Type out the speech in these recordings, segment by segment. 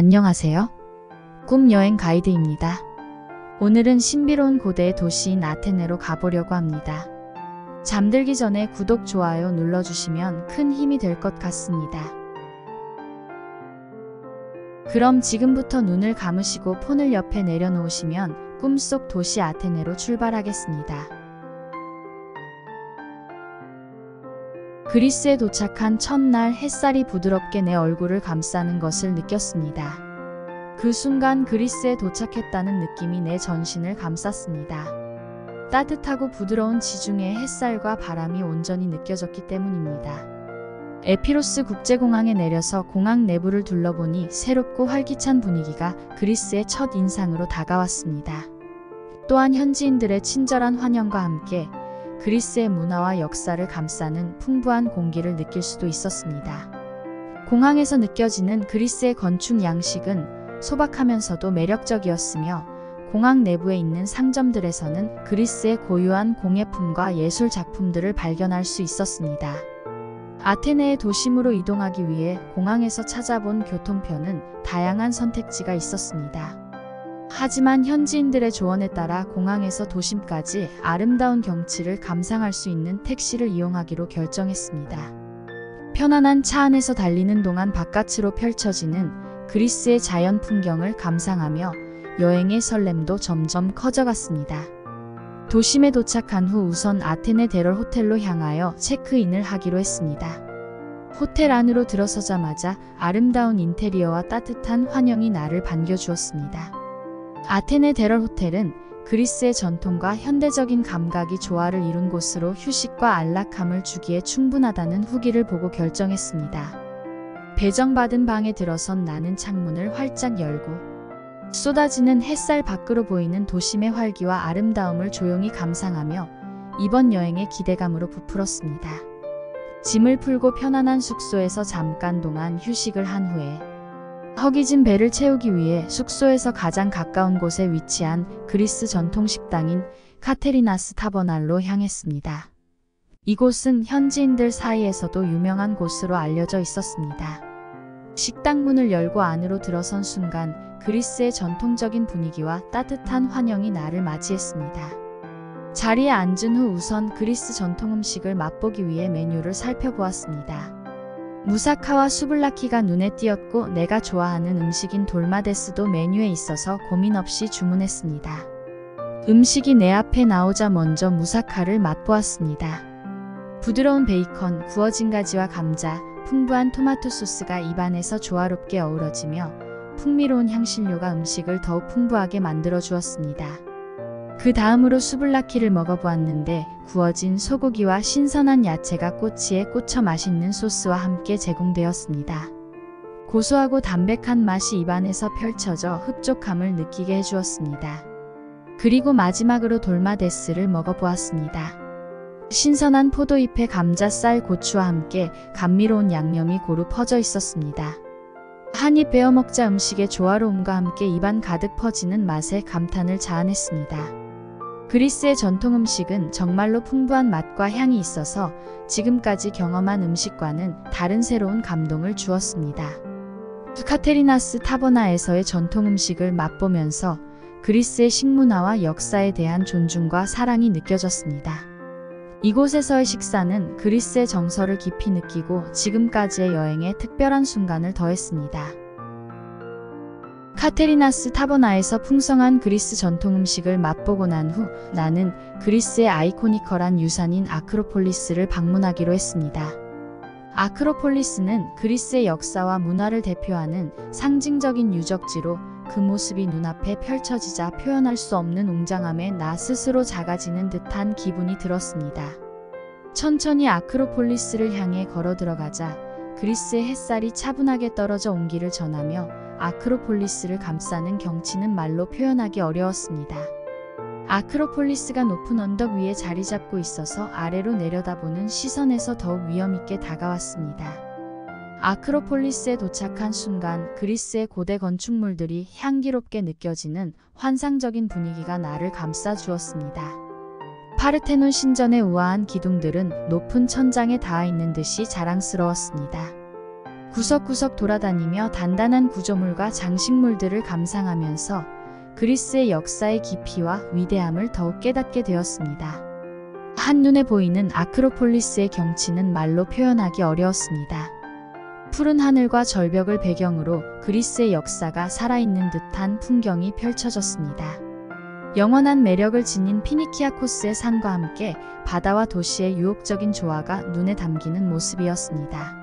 안녕하세요. 꿈여행 가이드입니다. 오늘은 신비로운 고대의 도시인 아테네로 가보려고 합니다. 잠들기 전에 구독, 좋아요 눌러주시면 큰 힘이 될 것 같습니다. 그럼 지금부터 눈을 감으시고 폰을 옆에 내려놓으시면 꿈속 도시 아테네로 출발하겠습니다. 그리스에 도착한 첫날 햇살이 부드럽게 내 얼굴을 감싸는 것을 느꼈습니다. 그 순간 그리스에 도착했다는 느낌이 내 전신을 감쌌습니다. 따뜻하고 부드러운 지중해 햇살과 바람이 온전히 느껴졌기 때문입니다. 에피로스 국제공항에 내려서 공항 내부를 둘러보니 새롭고 활기찬 분위기가 그리스의 첫 인상으로 다가왔습니다. 또한 현지인들의 친절한 환영과 함께 그리스의 문화와 역사를 감싸는 풍부한 공기를 느낄 수도 있었습니다. 공항에서 느껴지는 그리스의 건축 양식은 소박하면서도 매력적이었으며 공항 내부에 있는 상점들에서는 그리스의 고유한 공예품과 예술 작품들을 발견할 수 있었습니다. 아테네의 도심으로 이동하기 위해 공항에서 찾아본 교통표는 다양한 선택지가 있었습니다. 하지만 현지인들의 조언에 따라 공항에서 도심까지 아름다운 경치를 감상할 수 있는 택시를 이용하기로 결정했습니다. 편안한 차 안에서 달리는 동안 바깥으로 펼쳐지는 그리스의 자연 풍경을 감상하며 여행의 설렘도 점점 커져갔습니다. 도심에 도착한 후 우선 아테네 데럴 호텔로 향하여 체크인을 하기로 했습니다. 호텔 안으로 들어서자마자 아름다운 인테리어와 따뜻한 환영이 나를 반겨주었습니다. 아테네 데럴 호텔은 그리스의 전통과 현대적인 감각이 조화를 이룬 곳으로 휴식과 안락함을 주기에 충분하다는 후기를 보고 결정했습니다. 배정받은 방에 들어선 나는 창문을 활짝 열고 쏟아지는 햇살 밖으로 보이는 도심의 활기와 아름다움을 조용히 감상하며 이번 여행의 기대감으로 부풀었습니다. 짐을 풀고 편안한 숙소에서 잠깐 동안 휴식을 한 후에 허기진 배를 채우기 위해 숙소에서 가장 가까운 곳에 위치한 그리스 전통 식당인 카테리나스 타버날로 향했습니다. 이곳은 현지인들 사이에서도 유명한 곳으로 알려져 있었습니다. 식당 문을 열고 안으로 들어선 순간 그리스의 전통적인 분위기와 따뜻한 환영이 나를 맞이했습니다. 자리에 앉은 후 우선 그리스 전통 음식을 맛보기 위해 메뉴를 살펴보았습니다. 무사카와 수블라키가 눈에 띄었고 내가 좋아하는 음식인 돌마데스도 메뉴에 있어서 고민 없이 주문했습니다. 음식이 내 앞에 나오자 먼저 무사카를 맛보았습니다. 부드러운 베이컨, 구워진 가지와 감자, 풍부한 토마토 소스가 입안에서 조화롭게 어우러지며 풍미로운 향신료가 음식을 더욱 풍부하게 만들어 주었습니다. 그 다음으로 수블라키를 먹어보았는데 구워진 소고기와 신선한 야채가 꼬치에 꽂혀 맛있는 소스와 함께 제공되었습니다. 고소하고 담백한 맛이 입안에서 펼쳐져 흡족함을 느끼게 해주었습니다. 그리고 마지막으로 돌마데스를 먹어보았습니다. 신선한 포도잎에 감자쌀, 고추와 함께 감미로운 양념이 고루 퍼져 있었습니다. 한 입 베어 먹자 음식의 조화로움과 함께 입안 가득 퍼지는 맛에 감탄을 자아냈습니다. 그리스의 전통 음식은 정말로 풍부한 맛과 향이 있어서 지금까지 경험한 음식과는 다른 새로운 감동을 주었습니다. 카테리나스 타버나에서의 전통 음식을 맛보면서 그리스의 식문화와 역사에 대한 존중과 사랑이 느껴졌습니다. 이곳에서의 식사는 그리스의 정서를 깊이 느끼고 지금까지의 여행에 특별한 순간을 더했습니다. 카테리나스 타버나에서 풍성한 그리스 전통 음식을 맛보고 난 후 나는 그리스의 아이코니컬한 유산인 아크로폴리스를 방문하기로 했습니다. 아크로폴리스는 그리스의 역사와 문화를 대표하는 상징적인 유적지로 그 모습이 눈앞에 펼쳐지자 표현할 수 없는 웅장함에 나 스스로 작아지는 듯한 기분이 들었습니다. 천천히 아크로폴리스를 향해 걸어 들어가자 그리스의 햇살이 차분하게 떨어져 온기를 전하며 아크로폴리스를 감싸는 경치는 말로 표현하기 어려웠습니다. 아크로폴리스가 높은 언덕 위에 자리 잡고 있어서 아래로 내려다보는 시선에서 더욱 위엄있게 다가왔습니다. 아크로폴리스에 도착한 순간 그리스의 고대 건축물들이 향기롭게 느껴지는 환상적인 분위기가 나를 감싸 주었습니다. 파르테논 신전의 우아한 기둥들은 높은 천장에 닿아 있는 듯이 자랑스러웠습니다. 구석구석 돌아다니며 단단한 구조물과 장식물들을 감상하면서 그리스의 역사의 깊이와 위대함을 더욱 깨닫게 되었습니다. 한눈에 보이는 아크로폴리스의 경치는 말로 표현하기 어려웠습니다. 푸른 하늘과 절벽을 배경으로 그리스의 역사가 살아있는 듯한 풍경이 펼쳐졌습니다. 영원한 매력을 지닌 피니키아코스의 산과 함께 바다와 도시의 유혹적인 조화가 눈에 담기는 모습이었습니다.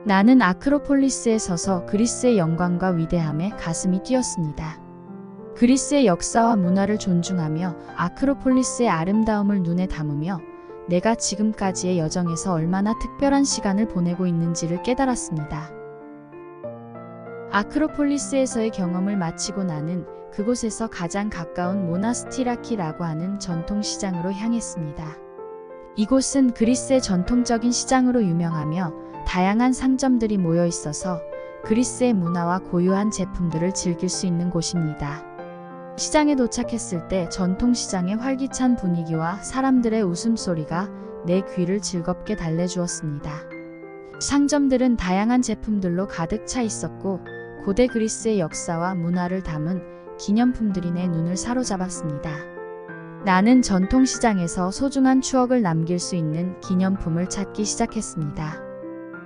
나는 아크로폴리스에 서서 그리스의 영광과 위대함에 가슴이 뛰었습니다. 그리스의 역사와 문화를 존중하며 아크로폴리스의 아름다움을 눈에 담으며 내가 지금까지의 여정에서 얼마나 특별한 시간을 보내고 있는지를 깨달았습니다. 아크로폴리스에서의 경험을 마치고 나는 그곳에서 가장 가까운 모나스티라키라고 하는 전통시장으로 향했습니다. 이곳은 그리스의 전통적인 시장으로 유명하며 다양한 상점들이 모여 있어서 그리스의 문화와 고유한 제품들을 즐길 수 있는 곳입니다. 시장에 도착했을 때 전통시장의 활기찬 분위기와 사람들의 웃음소리가 내 귀를 즐겁게 달래주었습니다. 상점들은 다양한 제품들로 가득 차 있었고 고대 그리스의 역사와 문화를 담은 기념품들이 내 눈을 사로잡았습니다. 나는 전통시장에서 소중한 추억을 남길 수 있는 기념품을 찾기 시작했습니다.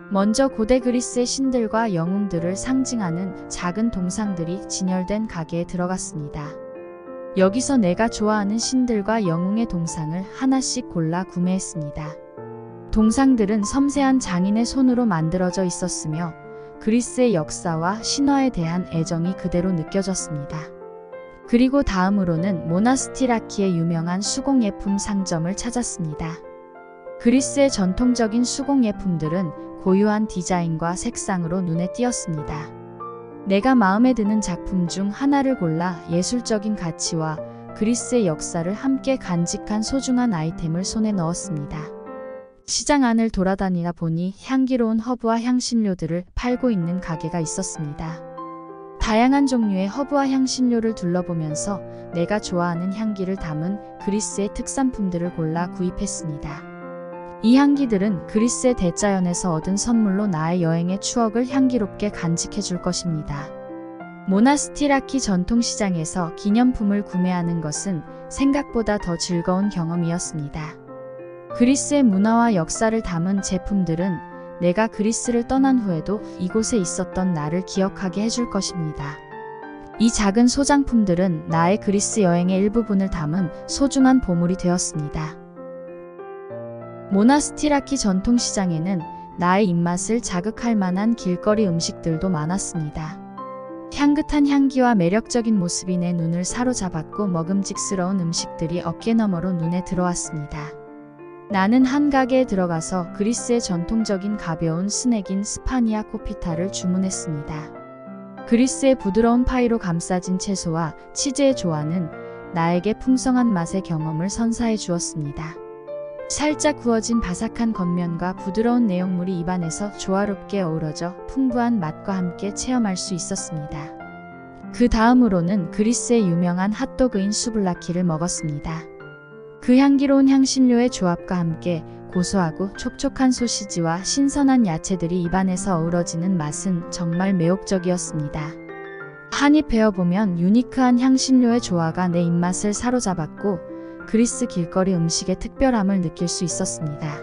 먼저 고대 그리스의 신들과 영웅들을 상징하는 작은 동상들이 진열된 가게에 들어갔습니다. 여기서 내가 좋아하는 신들과 영웅의 동상을 하나씩 골라 구매했습니다. 동상들은 섬세한 장인의 손으로 만들어져 있었으며 그리스의 역사와 신화에 대한 애정이 그대로 느껴졌습니다. 그리고 다음으로는 모나스티라키의 유명한 수공예품 상점을 찾았습니다. 그리스의 전통적인 수공예품들은 고유한 디자인과 색상으로 눈에 띄었습니다. 내가 마음에 드는 작품 중 하나를 골라 예술적인 가치와 그리스의 역사를 함께 간직한 소중한 아이템을 손에 넣었습니다. 시장 안을 돌아다니다 보니 향기로운 허브와 향신료들을 팔고 있는 가게가 있었습니다. 다양한 종류의 허브와 향신료를 둘러보면서 내가 좋아하는 향기를 담은 그리스의 특산품들을 골라 구입했습니다. 이 향기들은 그리스의 대자연에서 얻은 선물로 나의 여행의 추억을 향기롭게 간직해 줄 것입니다. 모나스티라키 전통시장에서 기념품을 구매하는 것은 생각보다 더 즐거운 경험이었습니다. 그리스의 문화와 역사를 담은 제품들은 내가 그리스를 떠난 후에도 이곳에 있었던 나를 기억하게 해줄 것입니다. 이 작은 소장품들은 나의 그리스 여행의 일부분을 담은 소중한 보물이 되었습니다. 모나스티라키 전통시장에는 나의 입맛을 자극할 만한 길거리 음식들도 많았습니다. 향긋한 향기와 매력적인 모습이 내 눈을 사로잡았고 먹음직스러운 음식들이 어깨너머로 눈에 들어왔습니다. 나는 한 가게에 들어가서 그리스의 전통적인 가벼운 스낵인 스파니아 코피타를 주문했습니다. 그리스의 부드러운 파이로 감싸진 채소와 치즈의 조화는 나에게 풍성한 맛의 경험을 선사해 주었습니다. 살짝 구워진 바삭한 겉면과 부드러운 내용물이 입안에서 조화롭게 어우러져 풍부한 맛과 함께 체험할 수 있었습니다. 그 다음으로는 그리스의 유명한 핫도그인 수블라키를 먹었습니다. 그 향기로운 향신료의 조합과 함께 고소하고 촉촉한 소시지와 신선한 야채들이 입안에서 어우러지는 맛은 정말 매혹적이었습니다. 한입 베어보면 유니크한 향신료의 조화가 내 입맛을 사로잡았고 그리스 길거리 음식의 특별함을 느낄 수 있었습니다.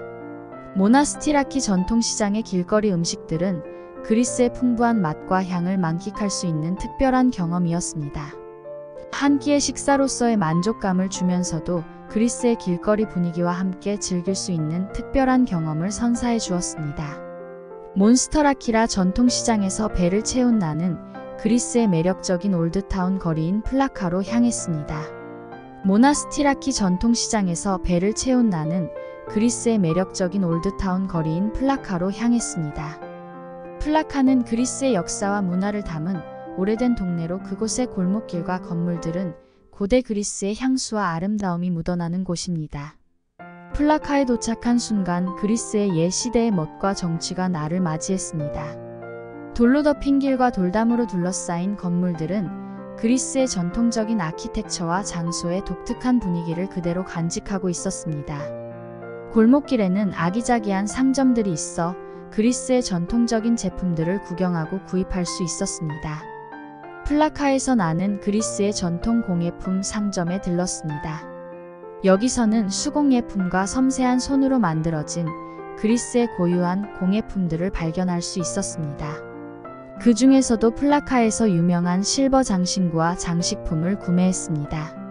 모나스티라키 전통시장의 길거리 음식들은 그리스의 풍부한 맛과 향을 만끽할 수 있는 특별한 경험이었습니다. 한 끼의 식사로서의 만족감을 주면서도 그리스의 길거리 분위기와 함께 즐길 수 있는 특별한 경험을 선사해 주었습니다. 몬스터라키라 전통시장에서 배를 채운 나는 그리스의 매력적인 올드타운 거리인 플라카로 향했습니다. 모나스티라키 전통시장에서 배를 채운 나는 그리스의 매력적인 올드타운 거리인 플라카로 향했습니다. 플라카는 그리스의 역사와 문화를 담은 오래된 동네로 그곳의 골목길과 건물들은 고대 그리스의 향수와 아름다움이 묻어나는 곳입니다. 플라카에 도착한 순간 그리스의 옛 시대의 멋과 정취가 나를 맞이했습니다. 돌로 덮인 길과 돌담으로 둘러싸인 건물들은 그리스의 전통적인 아키텍처와 장소의 독특한 분위기를 그대로 간직하고 있었습니다. 골목길에는 아기자기한 상점들이 있어 그리스의 전통적인 제품들을 구경하고 구입할 수 있었습니다. 플라카에서 나는 그리스의 전통 공예품 상점에 들렀습니다. 여기서는 수공예품과 섬세한 손으로 만들어진 그리스의 고유한 공예품들을 발견할 수 있었습니다. 그 중에서도 플라카에서 유명한 실버 장신구와 장식품을 구매했습니다.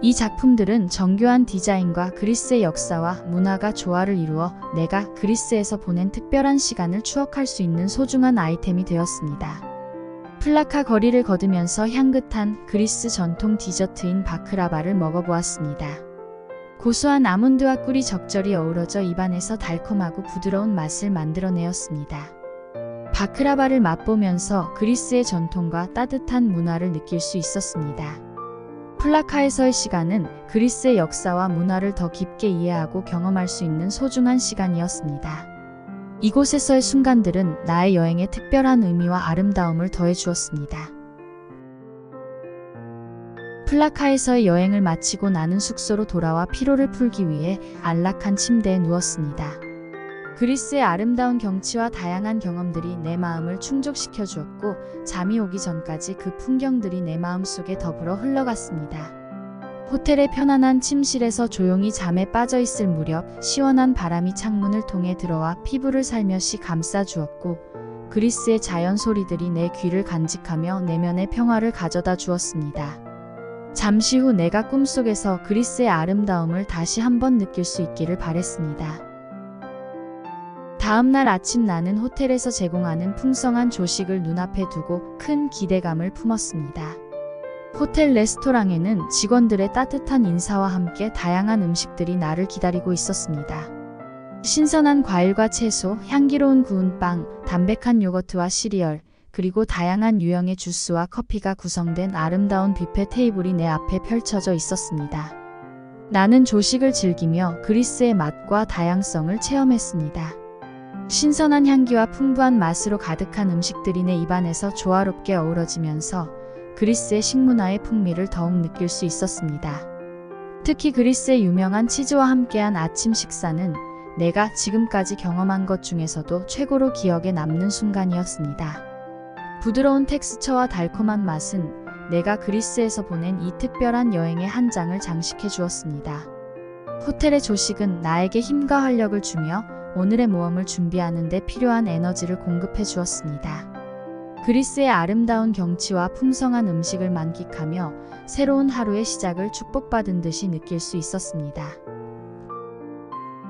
이 작품들은 정교한 디자인과 그리스의 역사와 문화가 조화를 이루어 내가 그리스에서 보낸 특별한 시간을 추억할 수 있는 소중한 아이템이 되었습니다. 플라카 거리를 걸으면서 향긋한 그리스 전통 디저트인 바크라바를 먹어보았습니다. 고소한 아몬드와 꿀이 적절히 어우러져 입안에서 달콤하고 부드러운 맛을 만들어내었습니다. 바크라바를 맛보면서 그리스의 전통과 따뜻한 문화를 느낄 수 있었습니다. 플라카에서의 시간은 그리스의 역사와 문화를 더 깊게 이해하고 경험할 수 있는 소중한 시간이었습니다. 이곳에서의 순간들은 나의 여행에 특별한 의미와 아름다움을 더해 주었습니다. 플라카에서의 여행을 마치고 나는 숙소로 돌아와 피로를 풀기 위해 안락한 침대에 누웠습니다. 그리스의 아름다운 경치와 다양한 경험들이 내 마음을 충족시켜 주었고 잠이 오기 전까지 그 풍경들이 내 마음속에 더불어 흘러갔습니다. 호텔의 편안한 침실에서 조용히 잠에 빠져 있을 무렵 시원한 바람이 창문을 통해 들어와 피부를 살며시 감싸 주었고 그리스의 자연 소리들이 내 귀를 간직하며 내면의 평화를 가져다 주었습니다. 잠시 후 내가 꿈속에서 그리스의 아름다움을 다시 한번 느낄 수 있기를 바랬습니다. 다음 날 아침 나는 호텔에서 제공하는 풍성한 조식을 눈앞에 두고 큰 기대감을 품었습니다. 호텔 레스토랑에는 직원들의 따뜻한 인사와 함께 다양한 음식들이 나를 기다리고 있었습니다. 신선한 과일과 채소, 향기로운 구운 빵, 담백한 요거트와 시리얼, 그리고 다양한 유형의 주스와 커피가 구성된 아름다운 뷔페 테이블이 내 앞에 펼쳐져 있었습니다. 나는 조식을 즐기며 그리스의 맛과 다양성을 체험했습니다. 신선한 향기와 풍부한 맛으로 가득한 음식들이 내 입안에서 조화롭게 어우러지면서 그리스의 식문화의 풍미를 더욱 느낄 수 있었습니다. 특히 그리스의 유명한 치즈와 함께한 아침 식사는 내가 지금까지 경험한 것 중에서도 최고로 기억에 남는 순간이었습니다. 부드러운 텍스처와 달콤한 맛은 내가 그리스에서 보낸 이 특별한 여행의 한 장을 장식해 주었습니다. 호텔의 조식은 나에게 힘과 활력을 주며 오늘의 모험을 준비하는 데 필요한 에너지를 공급해 주었습니다. 그리스의 아름다운 경치와 풍성한 음식을 만끽하며 새로운 하루의 시작을 축복받은 듯이 느낄 수 있었습니다.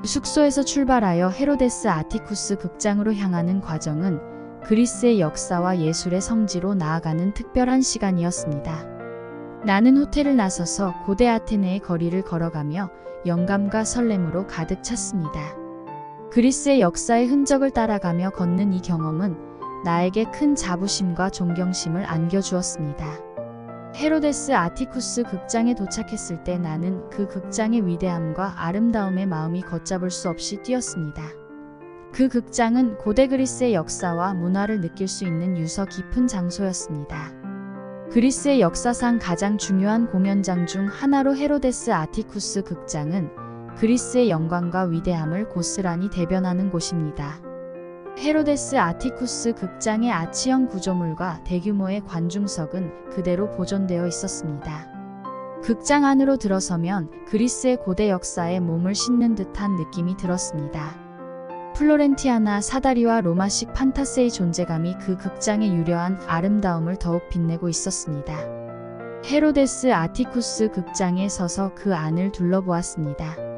숙소에서 출발하여 헤로데스 아티쿠스 극장으로 향하는 과정은 그리스의 역사와 예술의 성지로 나아가는 특별한 시간이었습니다. 나는 호텔을 나서서 고대 아테네의 거리를 걸어가며 영감과 설렘으로 가득 찼습니다. 그리스의 역사의 흔적을 따라가며 걷는 이 경험은 나에게 큰 자부심과 존경심을 안겨주었습니다. 헤로데스 아티쿠스 극장에 도착했을 때 나는 그 극장의 위대함과 아름다움에 마음이 걷잡을 수 없이 뛰었습니다. 그 극장은 고대 그리스의 역사와 문화를 느낄 수 있는 유서 깊은 장소였습니다. 그리스의 역사상 가장 중요한 공연장 중 하나로 헤로데스 아티쿠스 극장은 그리스의 영광과 위대함을 고스란히 대변하는 곳입니다. 헤로데스 아티쿠스 극장의 아치형 구조물과 대규모의 관중석은 그대로 보존되어 있었습니다. 극장 안으로 들어서면 그리스의 고대 역사에 몸을 싣는 듯한 느낌이 들었습니다. 플로렌티아나 사다리와 로마식 판타세의 존재감이 그 극장의 유려한 아름다움을 더욱 빛내고 있었습니다. 헤로데스 아티쿠스 극장에 서서 그 안을 둘러보았습니다.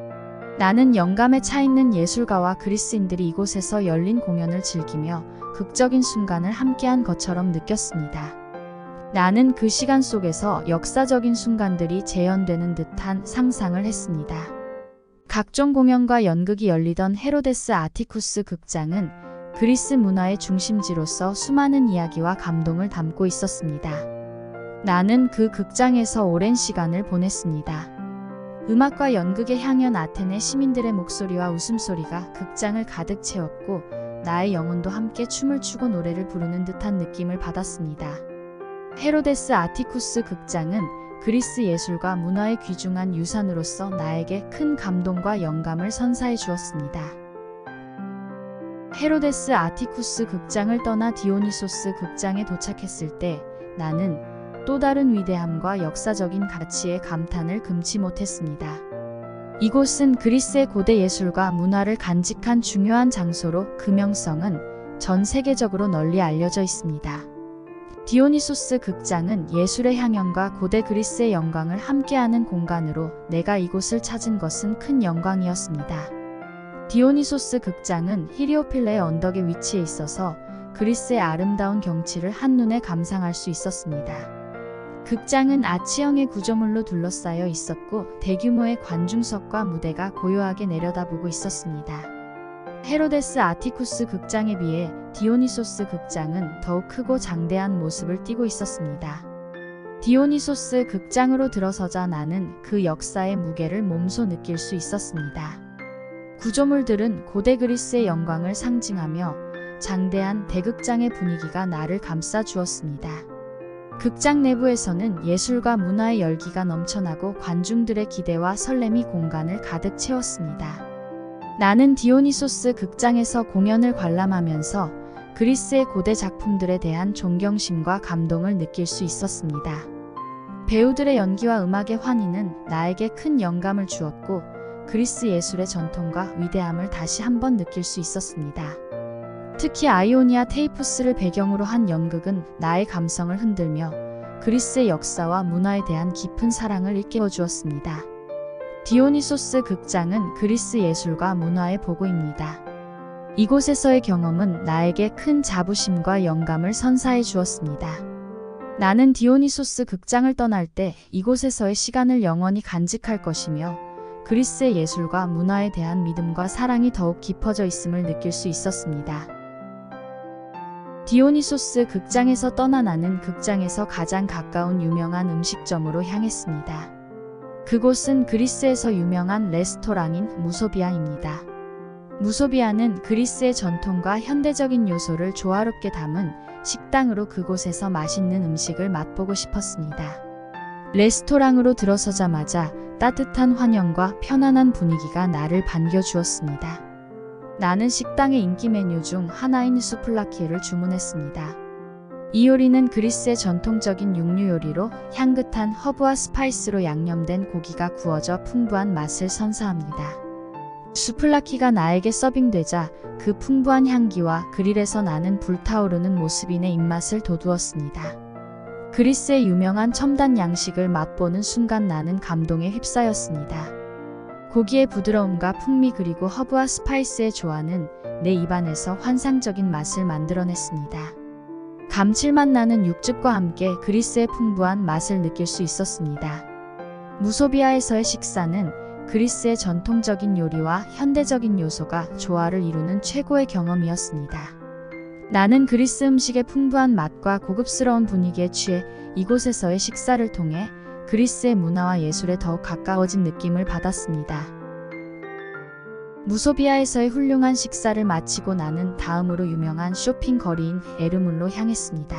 나는 영감에 차 있는 예술가와 그리스인들이 이곳에서 열린 공연을 즐기며 극적인 순간을 함께한 것처럼 느꼈습니다. 나는 그 시간 속에서 역사적인 순간들이 재현되는 듯한 상상을 했습니다. 각종 공연과 연극이 열리던 헤로데스 아티쿠스 극장은 그리스 문화의 중심지로서 수많은 이야기와 감동을 담고 있었습니다. 나는 그 극장에서 오랜 시간을 보냈습니다. 음악과 연극의 향연 아테네 시민들의 목소리와 웃음소리가 극장을 가득 채웠고 나의 영혼도 함께 춤을 추고 노래를 부르는 듯한 느낌을 받았습니다. 헤로데스 아티쿠스 극장은 그리스 예술과 문화의 귀중한 유산으로서 나에게 큰 감동과 영감을 선사해 주었습니다. 헤로데스 아티쿠스 극장을 떠나 디오니소스 극장에 도착했을 때 나는 또 다른 위대함과 역사적인 가치에 감탄을 금치 못했습니다. 이곳은 그리스의 고대 예술과 문화를 간직한 중요한 장소로 그 명성은 전 세계적으로 널리 알려져 있습니다. 디오니소스 극장은 예술의 향연과 고대 그리스의 영광을 함께하는 공간으로 내가 이곳을 찾은 것은 큰 영광이었습니다. 디오니소스 극장은 히리오필레의 언덕에 위치해 있어서 그리스의 아름다운 경치를 한눈에 감상할 수 있었습니다. 극장은 아치형의 구조물로 둘러싸여 있었고 대규모의 관중석과 무대가 고요하게 내려다보고 있었습니다. 헤로데스 아티쿠스 극장에 비해 디오니소스 극장은 더욱 크고 장대한 모습을 띠고 있었습니다. 디오니소스 극장으로 들어서자 나는 그 역사의 무게를 몸소 느낄 수 있었습니다. 구조물들은 고대 그리스의 영광을 상징하며 장대한 대극장의 분위기가 나를 감싸 주었습니다. 극장 내부에서는 예술과 문화의 열기가 넘쳐나고 관중들의 기대와 설렘이 공간을 가득 채웠습니다. 나는 디오니소스 극장에서 공연을 관람하면서 그리스의 고대 작품들에 대한 존경심과 감동을 느낄 수 있었습니다. 배우들의 연기와 음악의 환희는 나에게 큰 영감을 주었고 그리스 예술의 전통과 위대함을 다시 한번 느낄 수 있었습니다. 특히 아이오니아 테이푸스를 배경으로 한 연극은 나의 감성을 흔들며 그리스의 역사와 문화에 대한 깊은 사랑을 일깨워 주었습니다. 디오니소스 극장은 그리스 예술과 문화의 보고입니다. 이곳에서의 경험은 나에게 큰 자부심과 영감을 선사해 주었습니다. 나는 디오니소스 극장을 떠날 때 이곳에서의 시간을 영원히 간직할 것이며 그리스의 예술과 문화에 대한 믿음과 사랑이 더욱 깊어져 있음을 느낄 수 있었습니다. 디오니소스 극장에서 떠나 나는 극장에서 가장 가까운 유명한 음식점으로 향했습니다. 그곳은 그리스에서 유명한 레스토랑인 무소비아입니다. 무소비아는 그리스의 전통과 현대적인 요소를 조화롭게 담은 식당으로 그곳에서 맛있는 음식을 맛보고 싶었습니다. 레스토랑으로 들어서자마자 따뜻한 환영과 편안한 분위기가 나를 반겨주었습니다. 나는 식당의 인기 메뉴 중 하나인 수플라키를 주문했습니다. 이 요리는 그리스의 전통적인 육류 요리로 향긋한 허브와 스파이스로 양념된 고기가 구워져 풍부한 맛을 선사합니다. 수플라키가 나에게 서빙되자 그 풍부한 향기와 그릴에서 나는 불타오르는 모습이 내 입맛을 돋우었습니다. 그리스의 유명한 첨단 양식을 맛보는 순간 나는 감동에 휩싸였습니다. 고기의 부드러움과 풍미 그리고 허브와 스파이스의 조화는 내 입안에서 환상적인 맛을 만들어냈습니다. 감칠맛 나는 육즙과 함께 그리스의 풍부한 맛을 느낄 수 있었습니다. 무소비아에서의 식사는 그리스의 전통적인 요리와 현대적인 요소가 조화를 이루는 최고의 경험이었습니다. 나는 그리스 음식의 풍부한 맛과 고급스러운 분위기에 취해 이곳에서의 식사를 통해 그리스의 문화와 예술에 더욱 가까워진 느낌을 받았습니다. 무소비아에서의 훌륭한 식사를 마치고 나는 다음으로 유명한 쇼핑 거리인 에르물로 향했습니다.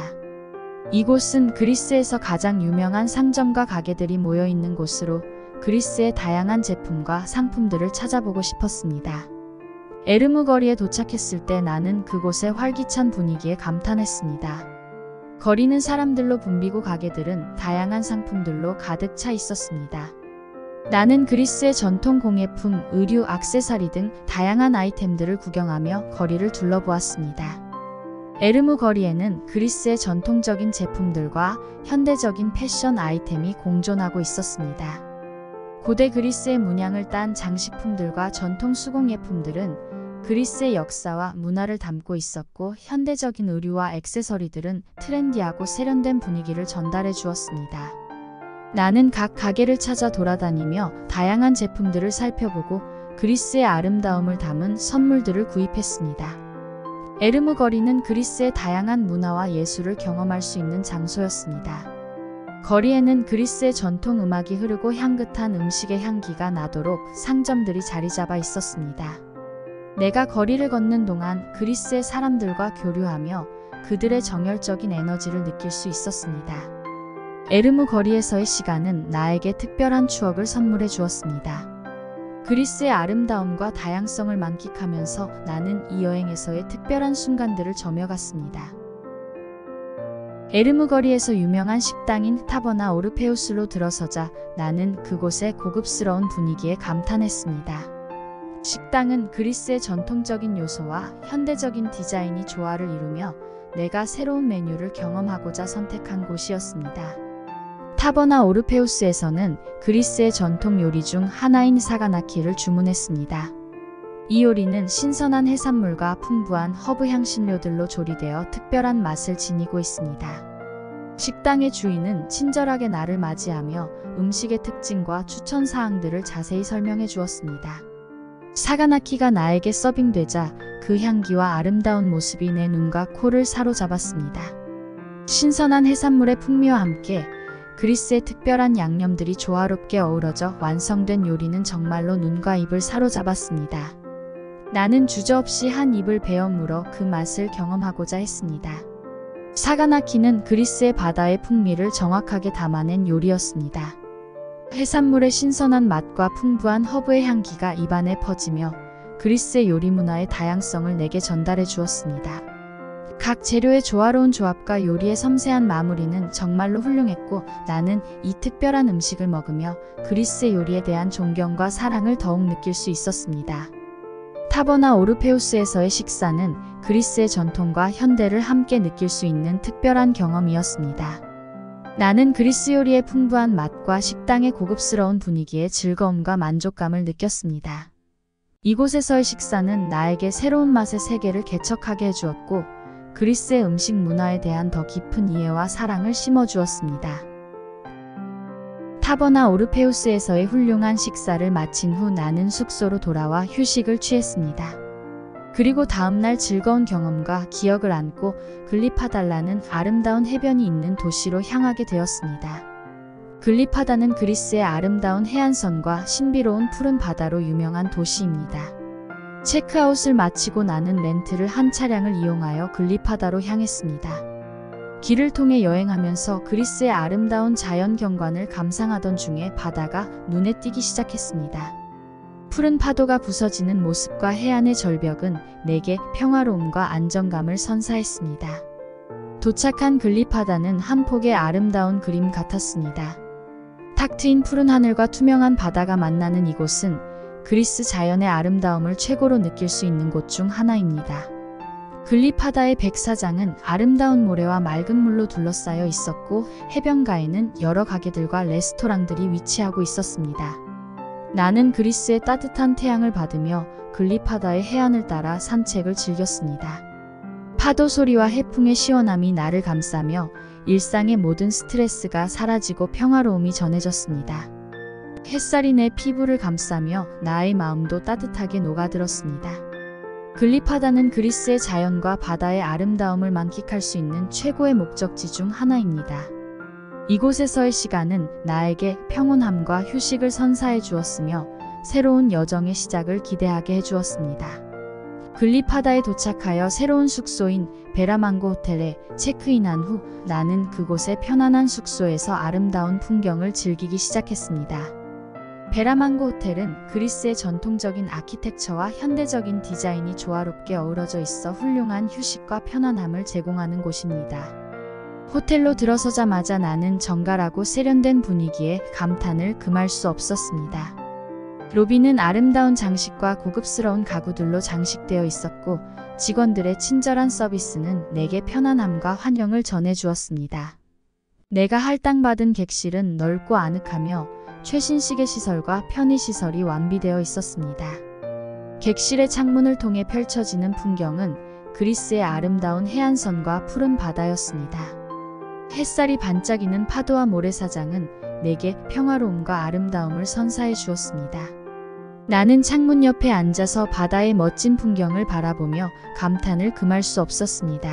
이곳은 그리스에서 가장 유명한 상점과 가게들이 모여있는 곳으로 그리스의 다양한 제품과 상품들을 찾아보고 싶었습니다. 에르무 거리에 도착했을 때 나는 그곳의 활기찬 분위기에 감탄했습니다. 거리는 사람들로 붐비고 가게들은 다양한 상품들로 가득 차 있었습니다. 나는 그리스의 전통 공예품, 의류, 액세서리 등 다양한 아이템들을 구경하며 거리를 둘러보았습니다. 에르무 거리에는 그리스의 전통적인 제품들과 현대적인 패션 아이템이 공존하고 있었습니다. 고대 그리스의 문양을 딴 장식품들과 전통 수공예품들은 그리스의 역사와 문화를 담고 있었고 현대적인 의류와 액세서리들은 트렌디하고 세련된 분위기를 전달해 주었습니다. 나는 각 가게를 찾아 돌아다니며 다양한 제품들을 살펴보고 그리스의 아름다움을 담은 선물들을 구입했습니다. 에르무 거리는 그리스의 다양한 문화와 예술을 경험할 수 있는 장소였습니다. 거리에는 그리스의 전통 음악이 흐르고 향긋한 음식의 향기가 나도록 상점들이 자리 잡아 있었습니다. 내가 거리를 걷는 동안 그리스의 사람들과 교류하며 그들의 정열적인 에너지를 느낄 수 있었습니다. 에르무 거리에서의 시간은 나에게 특별한 추억을 선물해 주었습니다. 그리스의 아름다움과 다양성을 만끽하면서 나는 이 여행에서의 특별한 순간들을 저며갔습니다. 에르무 거리에서 유명한 식당인 타버나 오르페우스로 들어서자 나는 그곳의 고급스러운 분위기에 감탄했습니다. 식당은 그리스의 전통적인 요소와 현대적인 디자인이 조화를 이루며 내가 새로운 메뉴를 경험하고자 선택한 곳이었습니다. 타버나 오르페우스에서는 그리스의 전통 요리 중 하나인 사가나키를 주문했습니다. 이 요리는 신선한 해산물과 풍부한 허브 향신료들로 조리되어 특별한 맛을 지니고 있습니다. 식당의 주인은 친절하게 나를 맞이하며 음식의 특징과 추천 사항들을 자세히 설명해 주었습니다. 사가나키가 나에게 서빙되자 그 향기와 아름다운 모습이 내 눈과 코를 사로잡았습니다. 신선한 해산물의 풍미와 함께 그리스의 특별한 양념들이 조화롭게 어우러져 완성된 요리는 정말로 눈과 입을 사로잡았습니다. 나는 주저없이 한 입을 베어 물어 그 맛을 경험하고자 했습니다. 사가나키는 그리스의 바다의 풍미를 정확하게 담아낸 요리였습니다. 해산물의 신선한 맛과 풍부한 허브의 향기가 입안에 퍼지며 그리스의 요리 문화의 다양성을 내게 전달해 주었습니다. 각 재료의 조화로운 조합과 요리의 섬세한 마무리는 정말로 훌륭했고 나는 이 특별한 음식을 먹으며 그리스의 요리에 대한 존경과 사랑을 더욱 느낄 수 있었습니다. 타버나 오르페우스에서의 식사는 그리스의 전통과 현대를 함께 느낄 수 있는 특별한 경험이었습니다. 나는 그리스 요리의 풍부한 맛과 식당의 고급스러운 분위기에 즐거움과 만족감을 느꼈습니다. 이곳에서의 식사는 나에게 새로운 맛의 세계를 개척하게 해주었고 그리스의 음식 문화에 대한 더 깊은 이해와 사랑을 심어주었습니다. 타버나 오르페우스에서의 훌륭한 식사를 마친 후 나는 숙소로 돌아와 휴식을 취했습니다. 그리고 다음날 즐거운 경험과 기억을 안고 글리파달라는 아름다운 해변이 있는 도시로 향하게 되었습니다. 글리파다는 그리스의 아름다운 해안선과 신비로운 푸른 바다로 유명한 도시입니다. 체크아웃을 마치고 나는 렌트를 한 차량을 이용하여 글리파다로 향했습니다. 길을 통해 여행하면서 그리스의 아름다운 자연 경관을 감상하던 중에 바다가 눈에 띄기 시작했습니다. 푸른 파도가 부서지는 모습과 해안의 절벽은 내게 평화로움과 안정감을 선사했습니다. 도착한 글리파다는 한 폭의 아름다운 그림 같았습니다. 탁 트인 푸른 하늘과 투명한 바다가 만나는 이곳은 그리스 자연의 아름다움을 최고로 느낄 수 있는 곳 중 하나입니다. 글리파다의 백사장은 아름다운 모래와 맑은 물로 둘러싸여 있었고 해변가에는 여러 가게들과 레스토랑들이 위치하고 있었습니다. 나는 그리스의 따뜻한 태양을 받으며 글리파다의 해안을 따라 산책을 즐겼습니다. 파도 소리와 해풍의 시원함이 나를 감싸며 일상의 모든 스트레스가 사라지고 평화로움이 전해졌습니다. 햇살이 내 피부를 감싸며 나의 마음도 따뜻하게 녹아들었습니다. 글리파다는 그리스의 자연과 바다의 아름다움을 만끽할 수 있는 최고의 목적지 중 하나입니다. 이곳에서의 시간은 나에게 평온함과 휴식을 선사해 주었으며 새로운 여정의 시작을 기대하게 해주었습니다. 글리파다에 도착하여 새로운 숙소인 베라망고 호텔에 체크인한 후 나는 그곳의 편안한 숙소에서 아름다운 풍경을 즐기기 시작했습니다. 베라망고 호텔은 그리스의 전통적인 아키텍처와 현대적인 디자인이 조화롭게 어우러져 있어 훌륭한 휴식과 편안함을 제공하는 곳입니다. 호텔로 들어서자마자 나는 정갈하고 세련된 분위기에 감탄을 금할 수 없었습니다. 로비는 아름다운 장식과 고급스러운 가구들로 장식되어 있었고 직원들의 친절한 서비스는 내게 편안함과 환영을 전해주었습니다. 내가 할당받은 객실은 넓고 아늑하며 최신식의 시설과 편의시설이 완비되어 있었습니다. 객실의 창문을 통해 펼쳐지는 풍경은 그리스의 아름다운 해안선과 푸른 바다였습니다. 햇살이 반짝이는 파도와 모래사장은 내게 평화로움과 아름다움을 선사해 주었습니다. 나는 창문 옆에 앉아서 바다의 멋진 풍경을 바라보며 감탄을 금할 수 없었습니다.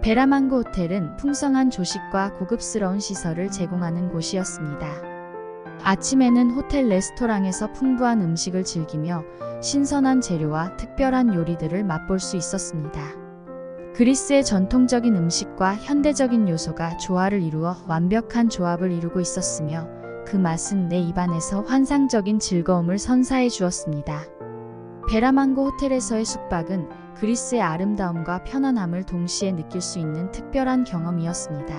베라망고 호텔은 풍성한 조식과 고급스러운 시설을 제공하는 곳이었습니다. 아침에는 호텔 레스토랑에서 풍부한 음식을 즐기며 신선한 재료와 특별한 요리들을 맛볼 수 있었습니다. 그리스의 전통적인 음식과 현대적인 요소가 조화를 이루어 완벽한 조합을 이루고 있었으며 그 맛은 내 입안에서 환상적인 즐거움을 선사해 주었습니다. 베라망고 호텔에서의 숙박은 그리스의 아름다움과 편안함을 동시에 느낄 수 있는 특별한 경험이었습니다.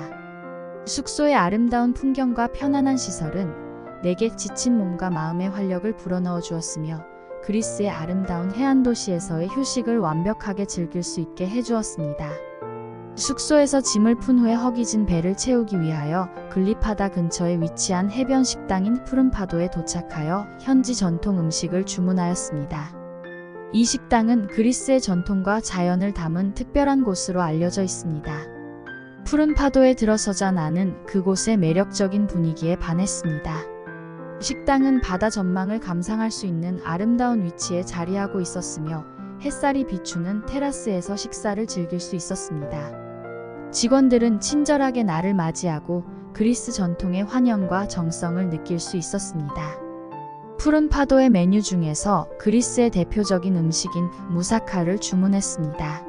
숙소의 아름다운 풍경과 편안한 시설은 내게 지친 몸과 마음의 활력을 불어넣어 주었으며 그리스의 아름다운 해안 도시에서의 휴식을 완벽하게 즐길 수 있게 해주었습니다. 숙소에서 짐을 푼 후에 허기진 배를 채우기 위하여 글리파다 근처에 위치한 해변 식당인 푸른파도에 도착하여 현지 전통 음식을 주문하였습니다. 이 식당은 그리스의 전통과 자연을 담은 특별한 곳으로 알려져 있습니다. 푸른파도에 들어서자 나는 그곳의 매력적인 분위기에 반했습니다. 식당은 바다 전망을 감상할 수 있는 아름다운 위치에 자리하고 있었으며 햇살이 비추는 테라스에서 식사를 즐길 수 있었습니다. 직원들은 친절하게 나를 맞이하고 그리스 전통의 환영과 정성을 느낄 수 있었습니다. 푸른 파도의 메뉴 중에서 그리스의 대표적인 음식인 무사카를 주문했습니다.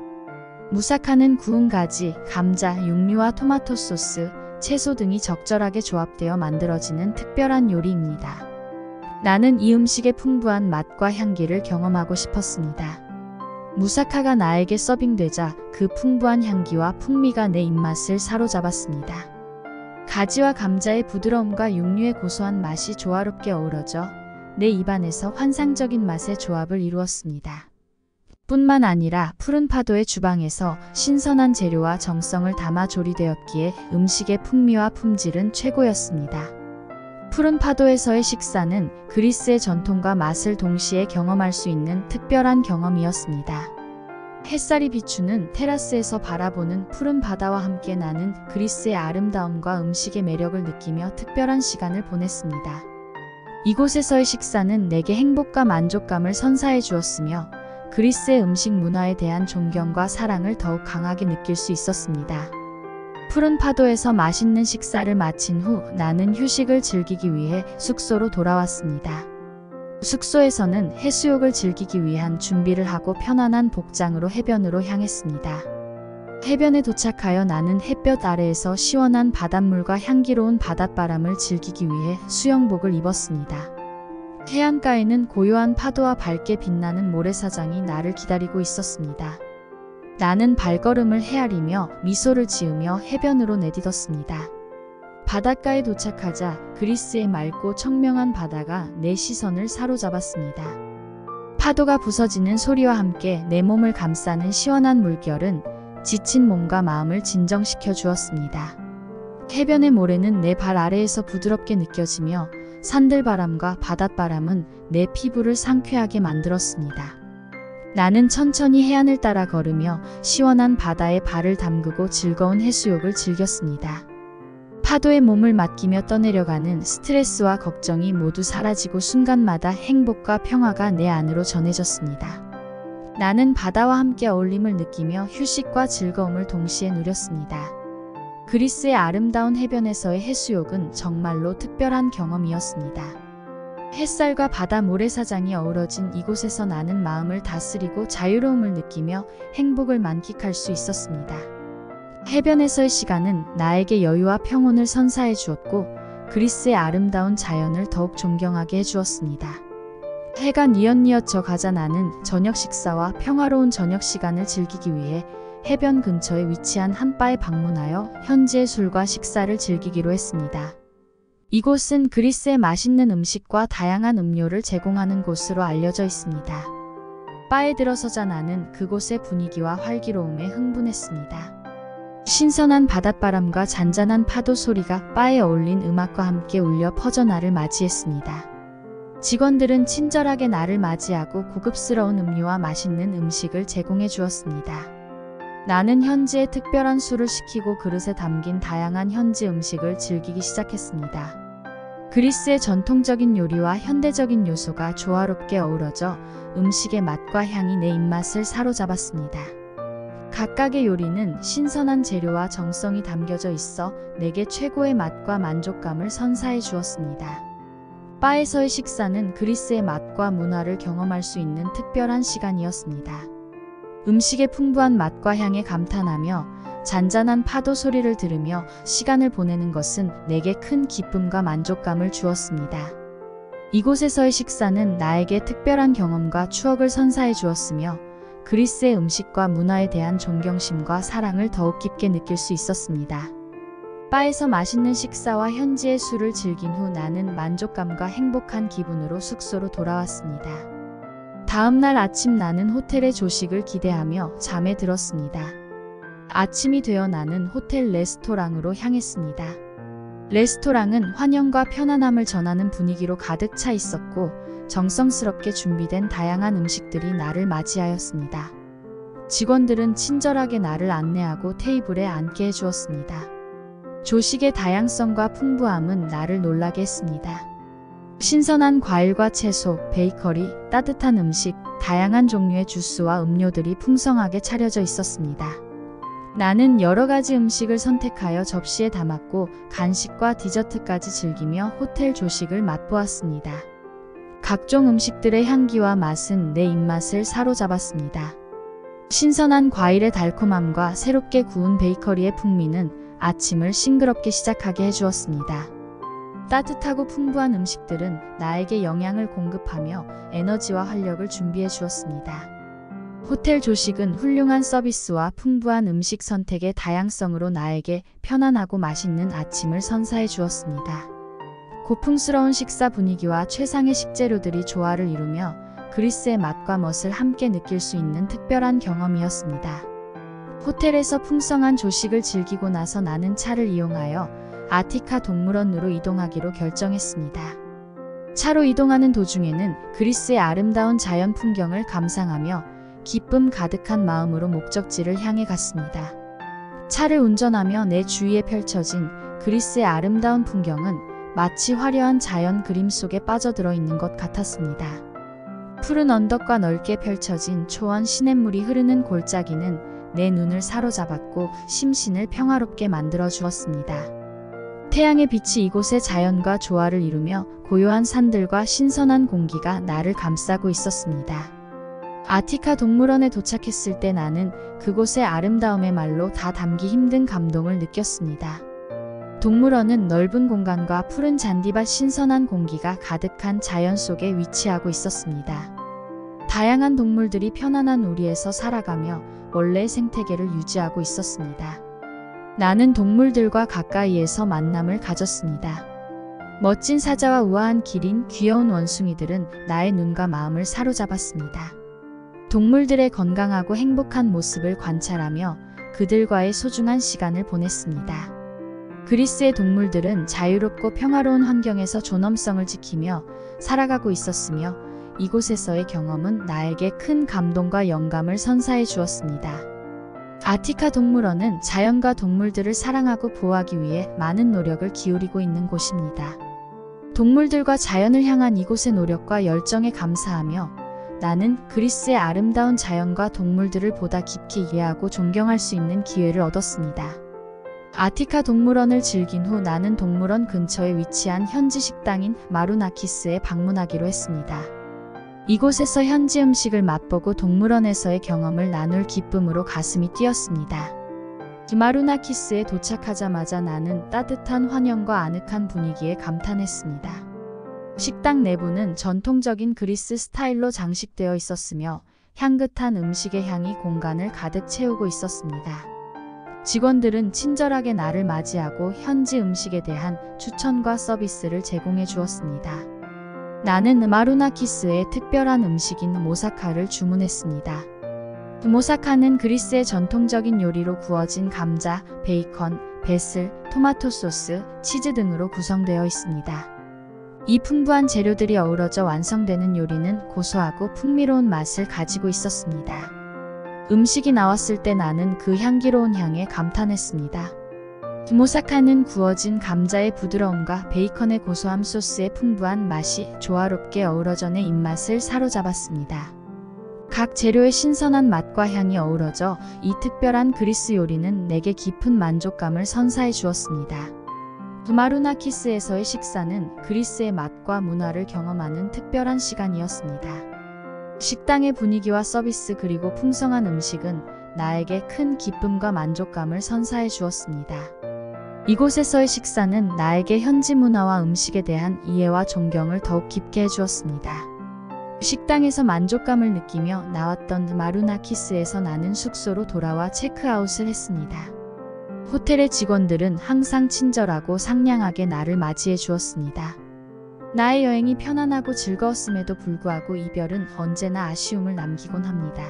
무사카는 구운 가지, 감자, 육류와 토마토 소스, 채소 등이 적절하게 조합되어 만들어지는 특별한 요리입니다. 나는 이 음식의 풍부한 맛과 향기를 경험하고 싶었습니다. 무사카가 나에게 서빙되자 그 풍부한 향기와 풍미가 내 입맛을 사로잡았습니다. 가지와 감자의 부드러움과 육류의 고소한 맛이 조화롭게 어우러져 내 입안에서 환상적인 맛의 조합을 이루었습니다. 뿐만 아니라 푸른 파도의 주방에서 신선한 재료와 정성을 담아 조리되었기에 음식의 풍미와 품질은 최고였습니다. 푸른 파도에서의 식사는 그리스의 전통과 맛을 동시에 경험할 수 있는 특별한 경험이었습니다. 햇살이 비추는 테라스에서 바라보는 푸른 바다와 함께 나는 그리스의 아름다움과 음식의 매력을 느끼며 특별한 시간을 보냈습니다. 이곳에서의 식사는 내게 행복과 만족감을 선사해 주었으며 그리스의 음식 문화에 대한 존경과 사랑을 더욱 강하게 느낄 수 있었습니다. 푸른 파도에서 맛있는 식사를 마친 후 나는 휴식을 즐기기 위해 숙소로 돌아왔습니다. 숙소에서는 해수욕을 즐기기 위한 준비를 하고 편안한 복장으로 해변으로 향했습니다. 해변에 도착하여 나는 햇볕 아래에서 시원한 바닷물과 향기로운 바닷바람을 즐기기 위해 수영복을 입었습니다. 해안가에는 고요한 파도와 밝게 빛나는 모래사장이 나를 기다리고 있었습니다. 나는 발걸음을 헤아리며 미소를 지으며 해변으로 내딛었습니다. 바닷가에 도착하자 그리스의 맑고 청명한 바다가 내 시선을 사로잡았습니다. 파도가 부서지는 소리와 함께 내 몸을 감싸는 시원한 물결은 지친 몸과 마음을 진정시켜 주었습니다. 해변의 모래는 내 발 아래에서 부드럽게 느껴지며 산들바람과 바닷바람은 내 피부를 상쾌하게 만들었습니다. 나는 천천히 해안을 따라 걸으며 시원한 바다에 발을 담그고 즐거운 해수욕을 즐겼습니다. 파도에 몸을 맡기며 떠내려가는 스트레스와 걱정이 모두 사라지고 순간마다 행복과 평화가 내 안으로 전해졌습니다. 나는 바다와 함께 어울림을 느끼며 휴식과 즐거움을 동시에 누렸습니다. 그리스의 아름다운 해변에서의 해수욕은 정말로 특별한 경험이었습니다. 햇살과 바다 모래사장이 어우러진 이곳에서 나는 마음을 다스리고 자유로움을 느끼며 행복을 만끽할 수 있었습니다. 해변에서의 시간은 나에게 여유와 평온을 선사해 주었고 그리스의 아름다운 자연을 더욱 존경하게 해주었습니다. 해가 뉘엿뉘엿 져가자 나는 저녁 식사와 평화로운 저녁 시간을 즐기기 위해 해변 근처에 위치한 한 바에 방문하여 현지의 술과 식사를 즐기기로 했습니다. 이곳은 그리스의 맛있는 음식과 다양한 음료를 제공하는 곳으로 알려져 있습니다. 바에 들어서자 나는 그곳의 분위기와 활기로움에 흥분했습니다. 신선한 바닷바람과 잔잔한 파도 소리가 바에 어울린 음악과 함께 울려 퍼져 나를 맞이했습니다. 직원들은 친절하게 나를 맞이하고 고급스러운 음료와 맛있는 음식을 제공해 주었습니다. 나는 현지의 특별한 술을 시키고 그릇에 담긴 다양한 현지 음식을 즐기기 시작했습니다. 그리스의 전통적인 요리와 현대적인 요소가 조화롭게 어우러져 음식의 맛과 향이 내 입맛을 사로잡았습니다. 각각의 요리는 신선한 재료와 정성이 담겨져 있어 내게 최고의 맛과 만족감을 선사해 주었습니다. 바에서의 식사는 그리스의 맛과 문화를 경험할 수 있는 특별한 시간이었습니다. 음식의 풍부한 맛과 향에 감탄하며 잔잔한 파도 소리를 들으며 시간을 보내는 것은 내게 큰 기쁨과 만족감을 주었습니다. 이곳에서의 식사는 나에게 특별한 경험과 추억을 선사해 주었으며 그리스의 음식과 문화에 대한 존경심과 사랑을 더욱 깊게 느낄 수 있었습니다. 바에서 맛있는 식사와 현지의 술을 즐긴 후 나는 만족감과 행복한 기분으로 숙소로 돌아왔습니다. 다음 날 아침 나는 호텔의 조식을 기대하며 잠에 들었습니다. 아침이 되어 나는 호텔 레스토랑으로 향했습니다. 레스토랑은 환영과 편안함을 전하는 분위기로 가득 차 있었고 정성스럽게 준비된 다양한 음식들이 나를 맞이하였습니다. 직원들은 친절하게 나를 안내하고 테이블에 앉게 해주었습니다. 조식의 다양성과 풍부함은 나를 놀라게 했습니다. 신선한 과일과 채소, 베이커리, 따뜻한 음식, 다양한 종류의 주스와 음료들이 풍성하게 차려져 있었습니다. 나는 여러 가지 음식을 선택하여 접시에 담았고 간식과 디저트까지 즐기며 호텔 조식을 맛보았습니다. 각종 음식들의 향기와 맛은 내 입맛을 사로잡았습니다. 신선한 과일의 달콤함과 새롭게 구운 베이커리의 풍미는 아침을 싱그럽게 시작하게 해주었습니다. 따뜻하고 풍부한 음식들은 나에게 영양을 공급하며 에너지와 활력을 준비해 주었습니다. 호텔 조식은 훌륭한 서비스와 풍부한 음식 선택의 다양성으로 나에게 편안하고 맛있는 아침을 선사해 주었습니다. 고풍스러운 식사 분위기와 최상의 식재료들이 조화를 이루며 그리스의 맛과 멋을 함께 느낄 수 있는 특별한 경험이었습니다. 호텔에서 풍성한 조식을 즐기고 나서 나는 차를 이용하여 아티카 동물원으로 이동하기로 결정했습니다. 차로 이동하는 도중에는 그리스의 아름다운 자연 풍경을 감상하며 기쁨 가득한 마음으로 목적지를 향해 갔습니다. 차를 운전하며 내 주위에 펼쳐진 그리스의 아름다운 풍경은 마치 화려한 자연 그림 속에 빠져들어 있는 것 같았습니다. 푸른 언덕과 넓게 펼쳐진 초원 시냇물이 흐르는 골짜기는 내 눈을 사로잡았고 심신을 평화롭게 만들어 주었습니다. 태양의 빛이 이곳의 자연과 조화를 이루며 고요한 산들과 신선한 공기가 나를 감싸고 있었습니다. 아티카 동물원에 도착했을 때 나는 그곳의 아름다움의 말로 다 담기 힘든 감동을 느꼈습니다. 동물원은 넓은 공간과 푸른 잔디밭 신선한 공기가 가득한 자연 속에 위치하고 있었습니다. 다양한 동물들이 편안한 우리에서 살아가며 원래의 생태계를 유지하고 있었습니다. 나는 동물들과 가까이에서 만남을 가졌습니다. 멋진 사자와 우아한 기린, 귀여운 원숭이들은 나의 눈과 마음을 사로잡았습니다. 동물들의 건강하고 행복한 모습을 관찰하며 그들과의 소중한 시간을 보냈습니다. 그리스의 동물들은 자유롭고 평화로운 환경에서 존엄성을 지키며 살아가고 있었으며 이곳에서의 경험은 나에게 큰 감동과 영감을 선사해 주었습니다. 아티카 동물원은 자연과 동물들을 사랑하고 보호하기 위해 많은 노력을 기울이고 있는 곳입니다. 동물들과 자연을 향한 이곳의 노력과 열정에 감사하며 나는 그리스의 아름다운 자연과 동물들을 보다 깊이 이해하고 존경할 수 있는 기회를 얻었습니다. 아티카 동물원을 즐긴 후 나는 동물원 근처에 위치한 현지 식당인 마루나키스에 방문하기로 했습니다. 이곳에서 현지 음식을 맛보고 동물원에서의 경험을 나눌 기쁨으로 가슴이 뛰었습니다. 마루나키스에 도착하자마자 나는 따뜻한 환영과 아늑한 분위기에 감탄했습니다. 식당 내부는 전통적인 그리스 스타일로 장식되어 있었으며 향긋한 음식의 향이 공간을 가득 채우고 있었습니다. 직원들은 친절하게 나를 맞이하고 현지 음식에 대한 추천과 서비스를 제공해 주었습니다. 나는 마루나키스의 특별한 음식인 모사카를 주문했습니다. 모사카는 그리스의 전통적인 요리로 구워진 감자, 베이컨, 베슬, 토마토 소스, 치즈 등으로 구성되어 있습니다. 이 풍부한 재료들이 어우러져 완성되는 요리는 고소하고 풍미로운 맛을 가지고 있었습니다. 음식이 나왔을 때 나는 그 향기로운 향에 감탄했습니다. 모사카는 구워진 감자의 부드러움과 베이컨의 고소함 소스의 풍부한 맛이 조화롭게 어우러져 내 입맛을 사로잡았습니다. 각 재료의 신선한 맛과 향이 어우러져 이 특별한 그리스 요리는 내게 깊은 만족감을 선사해 주었습니다. 마루나키스에서의 식사는 그리스의 맛과 문화를 경험하는 특별한 시간이었습니다. 식당의 분위기와 서비스 그리고 풍성한 음식은 나에게 큰 기쁨과 만족감을 선사해 주었습니다. 이곳에서의 식사는 나에게 현지 문화와 음식에 대한 이해와 존경을 더욱 깊게 해주었습니다. 식당에서 만족감을 느끼며 나왔던 마루나키스에서 나는 숙소로 돌아와 체크아웃을 했습니다. 호텔의 직원들은 항상 친절하고 상냥하게 나를 맞이해 주었습니다. 나의 여행이 편안하고 즐거웠음에도 불구하고 이별은 언제나 아쉬움을 남기곤 합니다.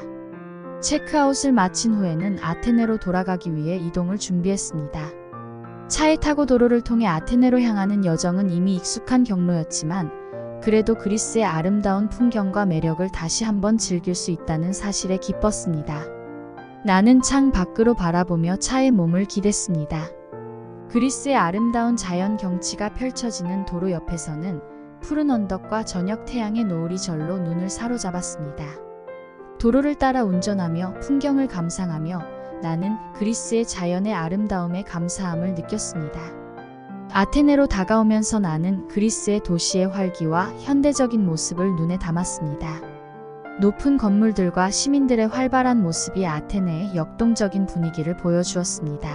체크아웃을 마친 후에는 아테네로 돌아가기 위해 이동을 준비했습니다. 차에 타고 도로를 통해 아테네로 향하는 여정은 이미 익숙한 경로였지만 그래도 그리스의 아름다운 풍경과 매력을 다시 한번 즐길 수 있다는 사실에 기뻤습니다. 나는 창 밖으로 바라보며 차에 몸을 기댔습니다. 그리스의 아름다운 자연 경치가 펼쳐지는 도로 옆에서는 푸른 언덕과 저녁 태양의 노을이 절로 눈을 사로잡았습니다. 도로를 따라 운전하며 풍경을 감상하며 나는 그리스의 자연의 아름다움에 감사함을 느꼈습니다. 아테네로 다가오면서 나는 그리스의 도시의 활기와 현대적인 모습을 눈에 담았습니다. 높은 건물들과 시민들의 활발한 모습이 아테네의 역동적인 분위기를 보여주었습니다.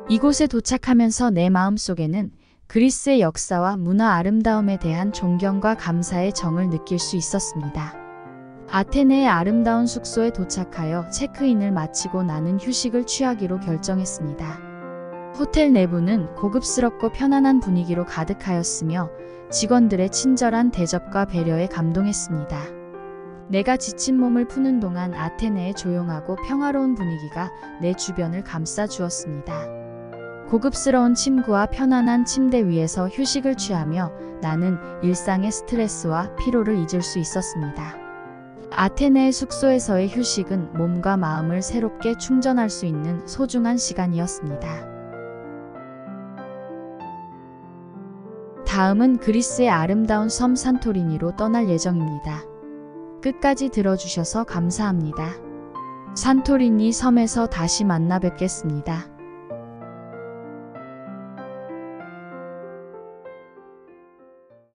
이곳에 도착하면서 내 마음속에는 그리스의 역사와 문화 아름다움에 대한 존경과 감사의 정을 느낄 수 있었습니다. 아테네의 아름다운 숙소에 도착하여 체크인을 마치고 나는 휴식을 취하기로 결정했습니다. 호텔 내부는 고급스럽고 편안한 분위기로 가득하였으며 직원들의 친절한 대접과 배려에 감동했습니다. 내가 지친 몸을 푸는 동안 아테네의 조용하고 평화로운 분위기가 내 주변을 감싸주었습니다. 고급스러운 침구와 편안한 침대 위에서 휴식을 취하며 나는 일상의 스트레스와 피로를 잊을 수 있었습니다. 아테네의 숙소에서의 휴식은 몸과 마음을 새롭게 충전할 수 있는 소중한 시간이었습니다. 다음은 그리스의 아름다운 섬 산토리니로 떠날 예정입니다. 끝까지 들어주셔서 감사합니다. 산토리니 섬에서 다시 만나 뵙겠습니다.